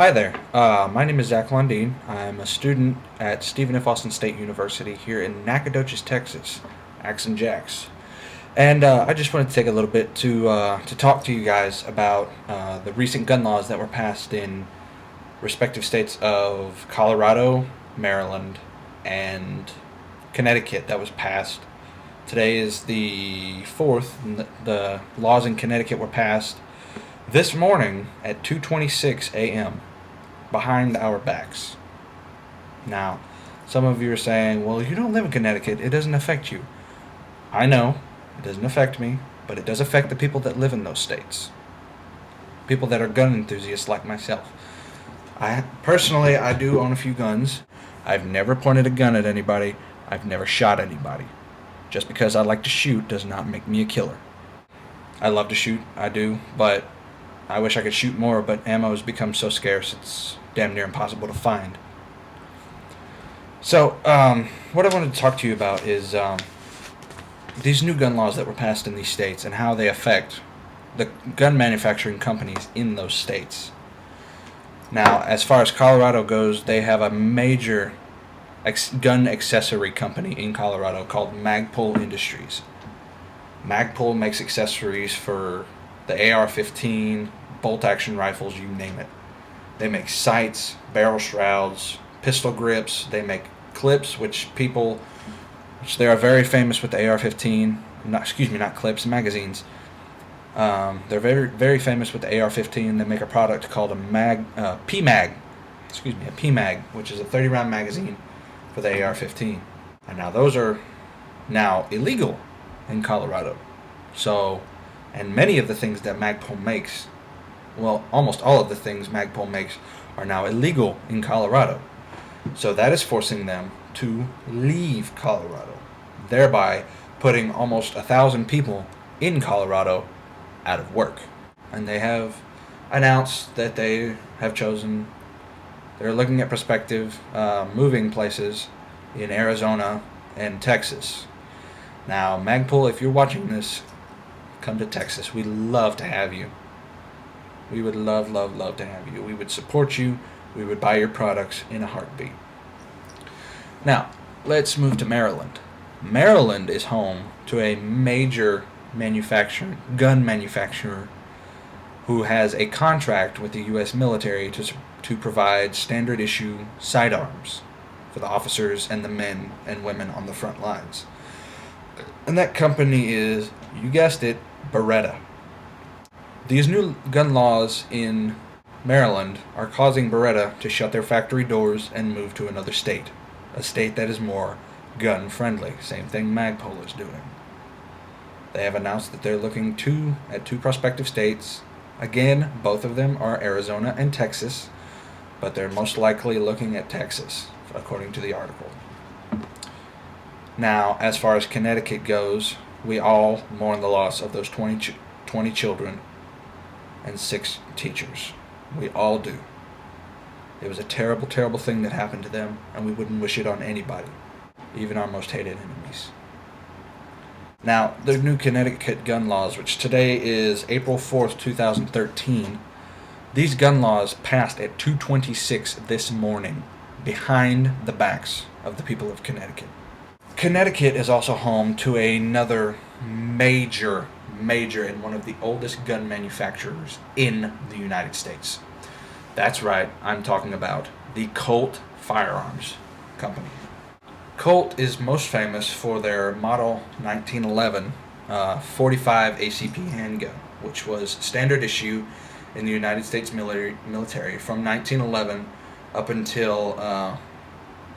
Hi there. My name is Zach Lundeen. I'm a student at Stephen F. Austin State University here in Nacogdoches, Texas, Axe Jacks. And I just wanted to take a little bit to talk to you guys about the recent gun laws that were passed in respective states of Colorado, Maryland, and Connecticut that was passed. Today is the 4th, and the laws in Connecticut were passed this morning at 2:26 a.m. behind our backs. Now, some of you are saying, "Well, you don't live in Connecticut. It doesn't affect you." I know it doesn't affect me, but it does affect the people that live in those states. People that are gun enthusiasts like myself. I do own a few guns. I've never pointed a gun at anybody. I've never shot anybody. Just because I like to shoot does not make me a killer. I love to shoot, I do, but I wish I could shoot more, but ammo has become so scarce it's damn near impossible to find. So, what I wanted to talk to you about is these new gun laws that were passed in these states and how they affect the gun manufacturing companies in those states. Now, as far as Colorado goes, they have a major gun accessory company in Colorado called Magpul Industries. Magpul makes accessories for the AR-15, bolt-action rifles, you name it. They make sights, barrel shrouds, pistol grips. They make clips, which they are very famous with the AR-15. Not clips, magazines. They're very, very famous with the AR-15. They make a product called a PMag. A PMag, which is a 30-round magazine for the AR-15. And now those are now illegal in Colorado. So, and many of the things that Magpul makes, well, almost all of the things Magpul makes are now illegal in Colorado. So that is forcing them to leave Colorado, thereby putting almost 1,000 people in Colorado out of work. And they have announced that they're looking at prospective moving places in Arizona and Texas. Now, Magpul, if you're watching this, come to Texas. We'd love to have you. We would love to have you. We would support you. We would buy your products in a heartbeat. Now, let's move to Maryland. Maryland is home to a major gun manufacturer who has a contract with the U.S. military to provide standard issue sidearms for the officers and the men and women on the front lines. And that company is, you guessed it, Beretta. These new gun laws in Maryland are causing Beretta to shut their factory doors and move to another state, a state that is more gun friendly. Same thing Magpul is doing. They have announced that they're looking at two prospective states. Again, both of them are Arizona and Texas, but they're most likely looking at Texas, according to the article. Now, as far as Connecticut goes, we all mourn the loss of those 20 children and 6 teachers. We all do. It was a terrible, terrible thing that happened to them, and we wouldn't wish it on anybody, even our most hated enemies. Now, the new Connecticut gun laws, which today is April 4th, 2013, these gun laws passed at 2:26 this morning, behind the backs of the people of Connecticut. Connecticut is also home to another major and one of the oldest gun manufacturers in the United States. That's right, I'm talking about the Colt Firearms Company. Colt is most famous for their Model 1911 .45 ACP handgun, which was standard issue in the United States military from 1911 up until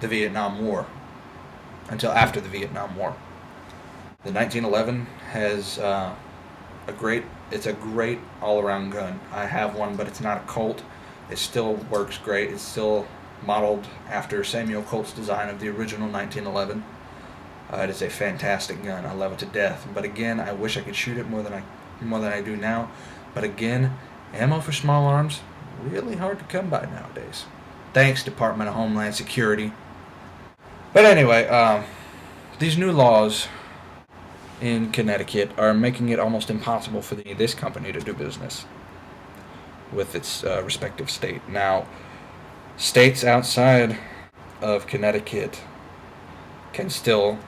the Vietnam War, until after the Vietnam War. The 1911 has it's a great all-around gun. I have one, but it's not a Colt. It still works great. It's still modeled after Samuel Colt's design of the original 1911. It is a fantastic gun. I love it to death. But again, I wish I could shoot it more than I do now. But again, ammo for small arms, really hard to come by nowadays. Thanks, Department of Homeland Security. But anyway, these new laws in Connecticut are making it almost impossible for this company to do business. with its respective state. Now, states outside of Connecticut can still,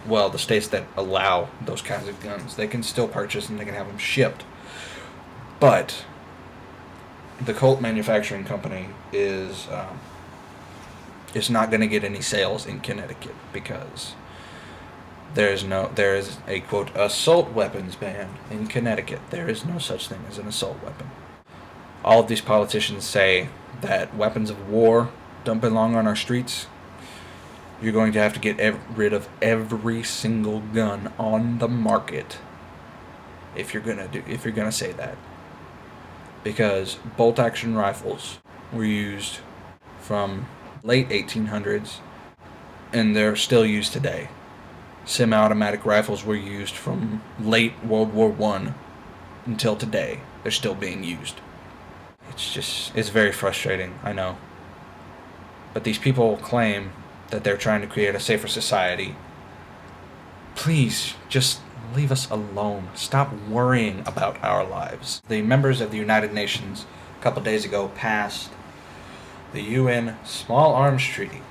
well, the states that allow those kinds of guns, they can still purchase and they can have them shipped. But the Colt manufacturing company is not going to get any sales in Connecticut because there is a quote assault weapons ban in Connecticut. There is no such thing as an assault weapon. All of these politicians say that weapons of war don't belong on our streets. You're going to have to get rid of every single gun on the market if you're gonna say that, because bolt action rifles were used from late 1800s and they're still used today. Semi-automatic rifles were used from late World War I until today. They're still being used. It's very frustrating, I know. But these people claim that they're trying to create a safer society. Please, just leave us alone. Stop worrying about our lives. The members of the United Nations a couple days ago passed the UN Small Arms Treaty,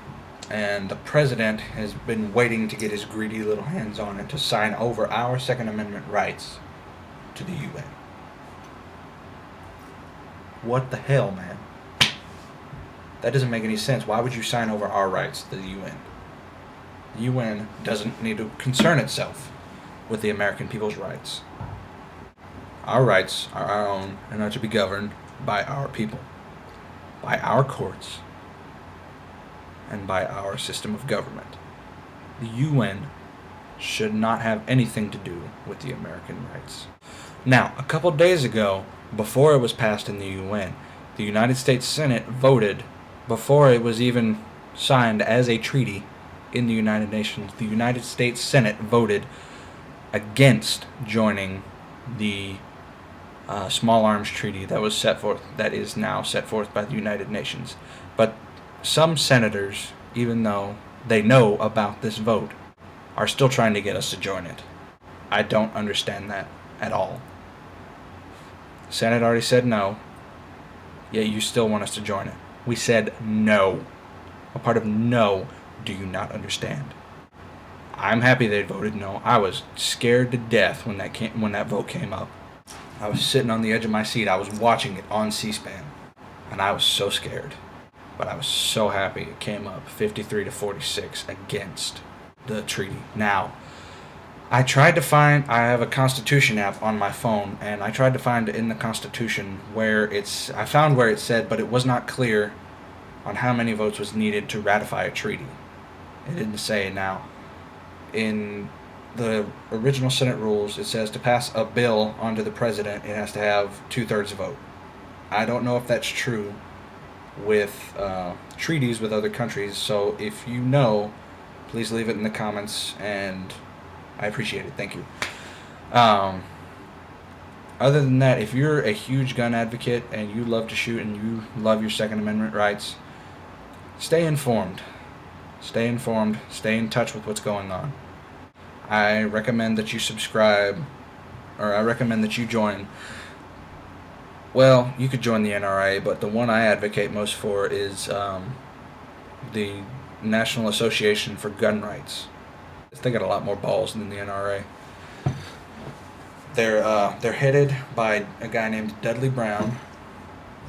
and the president has been waiting to get his greedy little hands on it to sign over our Second Amendment rights to the UN. What the hell, man? That doesn't make any sense. Why would you sign over our rights to the UN? The UN doesn't need to concern itself with the American people's rights. Our rights are our own and are to be governed by our people, by our courts, and by our system of government. The UN should not have anything to do with the American rights. Now, a couple days ago, before it was passed in the UN, the United States Senate voted, before it was even signed as a treaty in the United Nations, the United States Senate voted against joining the Small Arms Treaty that is now set forth by the United Nations. But some senators, even though they know about this vote, are still trying to get us to join it. I don't understand that at all. The Senate already said no, yet you still want us to join it. We said no. A part of no do you not understand? I'm happy they voted no. I was scared to death when that vote came up. I was sitting on the edge of my seat. I was watching it on C-SPAN, and I was so scared. But I was so happy it came up 53-46 against the treaty. Now, I have a Constitution app on my phone, and I tried to find in the Constitution I found where it said, but it was not clear on how many votes was needed to ratify a treaty. It didn't say. Now, in the original Senate rules, it says to pass a bill onto the president, it has to have 2/3 vote. I don't know if that's true with treaties with other countries, so if you know, please leave it in the comments, and I appreciate it. Thank you. Other than that, if you're a huge gun advocate and you love to shoot and you love your Second Amendment rights, stay informed. Stay informed. Stay in touch with what's going on. I recommend that you subscribe, or I recommend that you join. Well, you could join the NRA, but the one I advocate most for is the National Association for Gun Rights. They got a lot more balls than the NRA. They're headed by a guy named Dudley Brown.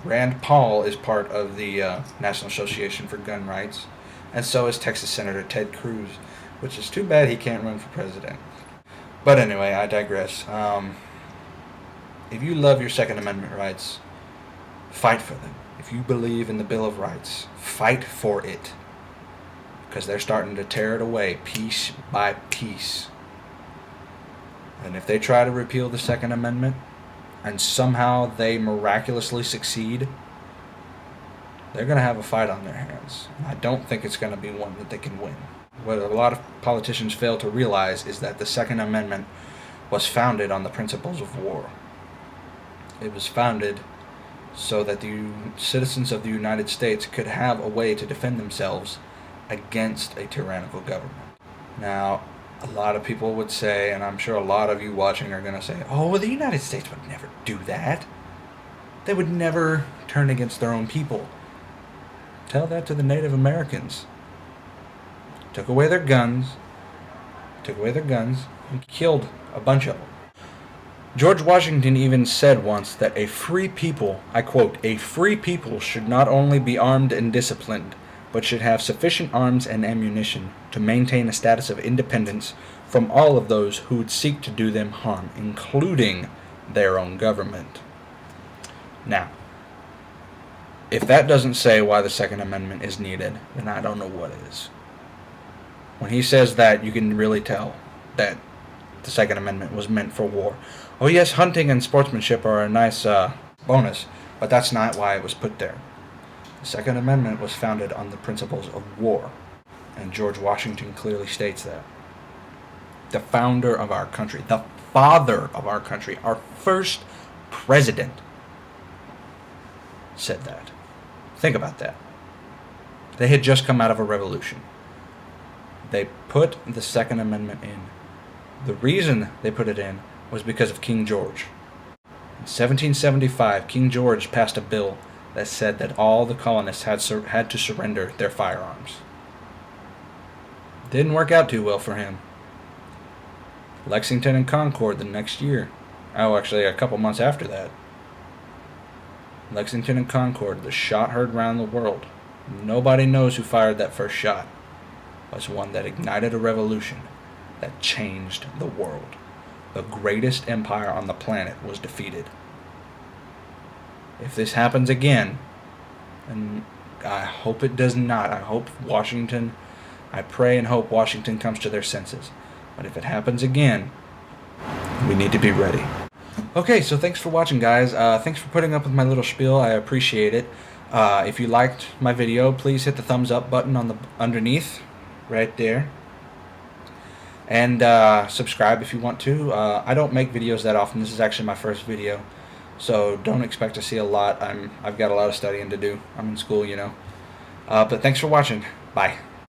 Rand Paul is part of the National Association for Gun Rights, and so is Texas Senator Ted Cruz, which is too bad he can't run for president. But anyway, I digress. If you love your Second Amendment rights, fight for them. If you believe in the Bill of Rights, fight for it. Because they're starting to tear it away piece by piece. And if they try to repeal the Second Amendment, and somehow they miraculously succeed, they're going to have a fight on their hands. I don't think it's going to be one that they can win. What a lot of politicians fail to realize is that the Second Amendment was founded on the principles of war. It was founded so that the citizens of the United States could have a way to defend themselves against a tyrannical government. Now, a lot of people would say, and I'm sure a lot of you watching are going to say, oh, well, the United States would never do that. They would never turn against their own people. Tell that to the Native Americans. Took away their guns, and killed a bunch of them. George Washington even said once that a free people, I quote, a free people should not only be armed and disciplined, but should have sufficient arms and ammunition to maintain a status of independence from all of those who would seek to do them harm, including their own government. Now, if that doesn't say why the Second Amendment is needed, then I don't know what is. When he says that, you can really tell that the Second Amendment was meant for war. Oh yes, hunting and sportsmanship are a nice bonus, but that's not why it was put there. The Second Amendment was founded on the principles of war, and George Washington clearly states that. The founder of our country, the father of our country, our first president, said that. Think about that. They had just come out of a revolution. They put the Second Amendment in. The reason they put it in was because of King George. In 1775, King George passed a bill that said that all the colonists had to surrender their firearms. Didn't work out too well for him. Lexington and Concord the next year. Oh, actually, a couple months after that. Lexington and Concord, the shot heard round the world. Nobody knows who fired that first shot. It was one that ignited a revolution that changed the world. The greatest empire on the planet was defeated. If this happens again, and I hope it does not, I pray and hope Washington comes to their senses. But if it happens again, we need to be ready. Okay, so thanks for watching, guys. Thanks for putting up with my little spiel. I appreciate it. If you liked my video, please hit the thumbs up button on the underneath, right there. And subscribe if you want to. I don't make videos that often. This is actually my first video, so don't expect to see a lot. I've got a lot of studying to do. I'm in school, you know. But thanks for watching. Bye.